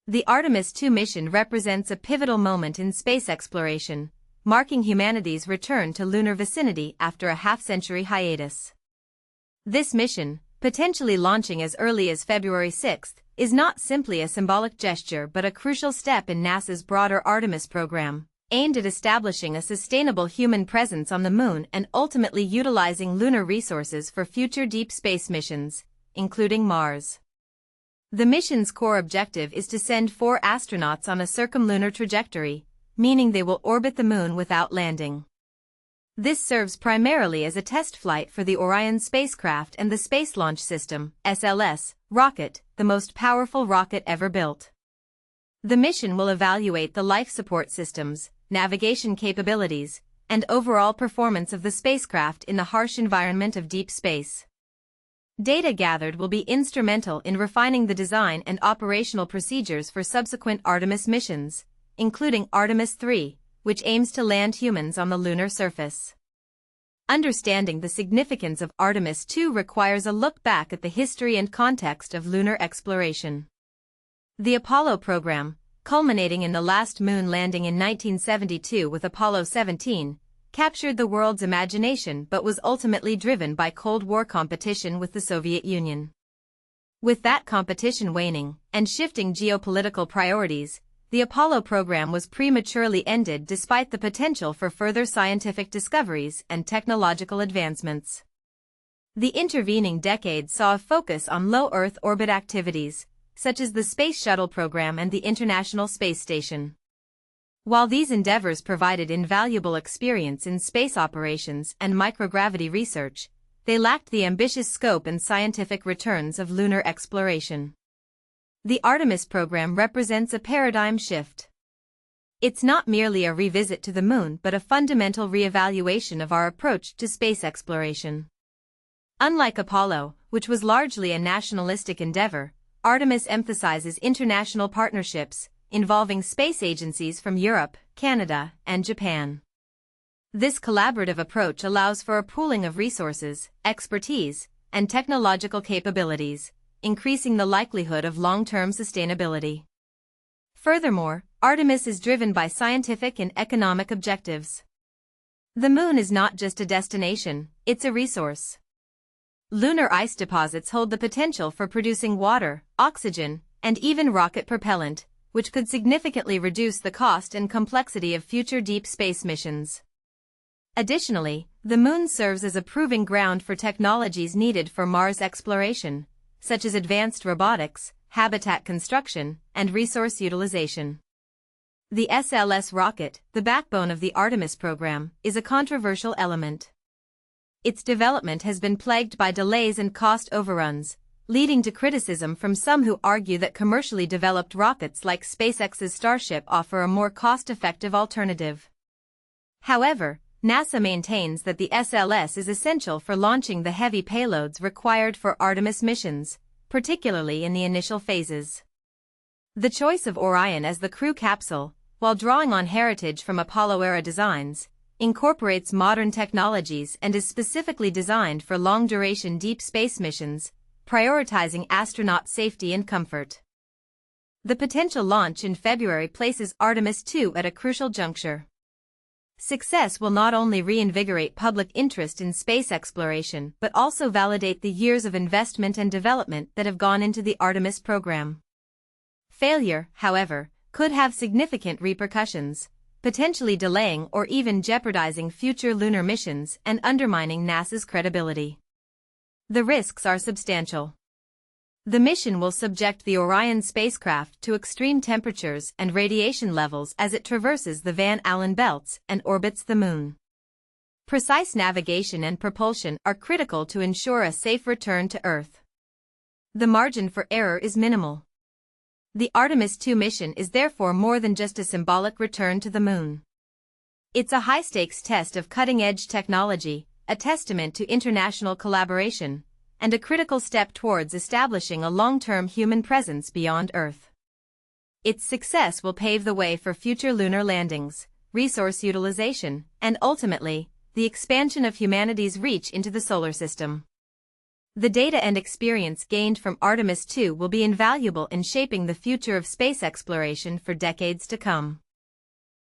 The Artemis II mission represents a pivotal moment in space exploration, marking humanity's return to lunar vicinity after a half-century hiatus. This mission, potentially launching as early as February 6, is not simply a symbolic gesture but a crucial step in NASA's broader Artemis program, aimed at establishing a sustainable human presence on the Moon and ultimately utilizing lunar resources for future deep space missions, including Mars. The mission's core objective is to send 4 astronauts on a circumlunar trajectory, meaning they will orbit the Moon without landing. This serves primarily as a test flight for the Orion spacecraft and the Space Launch System (SLS) rocket, the most powerful rocket ever built. The mission will evaluate the life support systems, navigation capabilities, and overall performance of the spacecraft in the harsh environment of deep space. Data gathered will be instrumental in refining the design and operational procedures for subsequent Artemis missions, including Artemis III, which aims to land humans on the lunar surface. Understanding the significance of Artemis II requires a look back at the history and context of lunar exploration. The Apollo program, culminating in the last moon landing in 1972 with Apollo 17, captured the world's imagination but was ultimately driven by Cold War competition with the Soviet Union. With that competition waning and shifting geopolitical priorities, the Apollo program was prematurely ended despite the potential for further scientific discoveries and technological advancements. The intervening decade saw a focus on low Earth orbit activities, such as the Space Shuttle program and the International Space Station. While these endeavors provided invaluable experience in space operations and microgravity research, they lacked the ambitious scope and scientific returns of lunar exploration. The Artemis program represents a paradigm shift. It's not merely a revisit to the Moon but a fundamental reevaluation of our approach to space exploration. Unlike Apollo, which was largely a nationalistic endeavor, Artemis emphasizes international partnerships, involving space agencies from Europe, Canada, and Japan. This collaborative approach allows for a pooling of resources, expertise, and technological capabilities, increasing the likelihood of long-term sustainability. Furthermore, Artemis is driven by scientific and economic objectives. The Moon is not just a destination, it's a resource. Lunar ice deposits hold the potential for producing water, oxygen, and even rocket propellant, which could significantly reduce the cost and complexity of future deep space missions. Additionally, the Moon serves as a proving ground for technologies needed for Mars exploration, such as advanced robotics, habitat construction, and resource utilization. The SLS rocket, the backbone of the Artemis program, is a controversial element. Its development has been plagued by delays and cost overruns, leading to criticism from some who argue that commercially developed rockets like SpaceX's Starship offer a more cost-effective alternative. However, NASA maintains that the SLS is essential for launching the heavy payloads required for Artemis missions, particularly in the initial phases. The choice of Orion as the crew capsule, while drawing on heritage from Apollo-era designs, incorporates modern technologies and is specifically designed for long-duration deep space missions, prioritizing astronaut safety and comfort. The potential launch in February places Artemis II at a crucial juncture. Success will not only reinvigorate public interest in space exploration but also validate the years of investment and development that have gone into the Artemis program. Failure, however, could have significant repercussions, potentially delaying or even jeopardizing future lunar missions and undermining NASA's credibility. The risks are substantial. The mission will subject the Orion spacecraft to extreme temperatures and radiation levels as it traverses the Van Allen belts and orbits the Moon. Precise navigation and propulsion are critical to ensure a safe return to Earth. The margin for error is minimal. The Artemis II mission is therefore more than just a symbolic return to the Moon. It's a high-stakes test of cutting-edge technology, a testament to international collaboration, and a critical step towards establishing a long-term human presence beyond Earth. Its success will pave the way for future lunar landings, resource utilization, and ultimately, the expansion of humanity's reach into the solar system. The data and experience gained from Artemis II will be invaluable in shaping the future of space exploration for decades to come.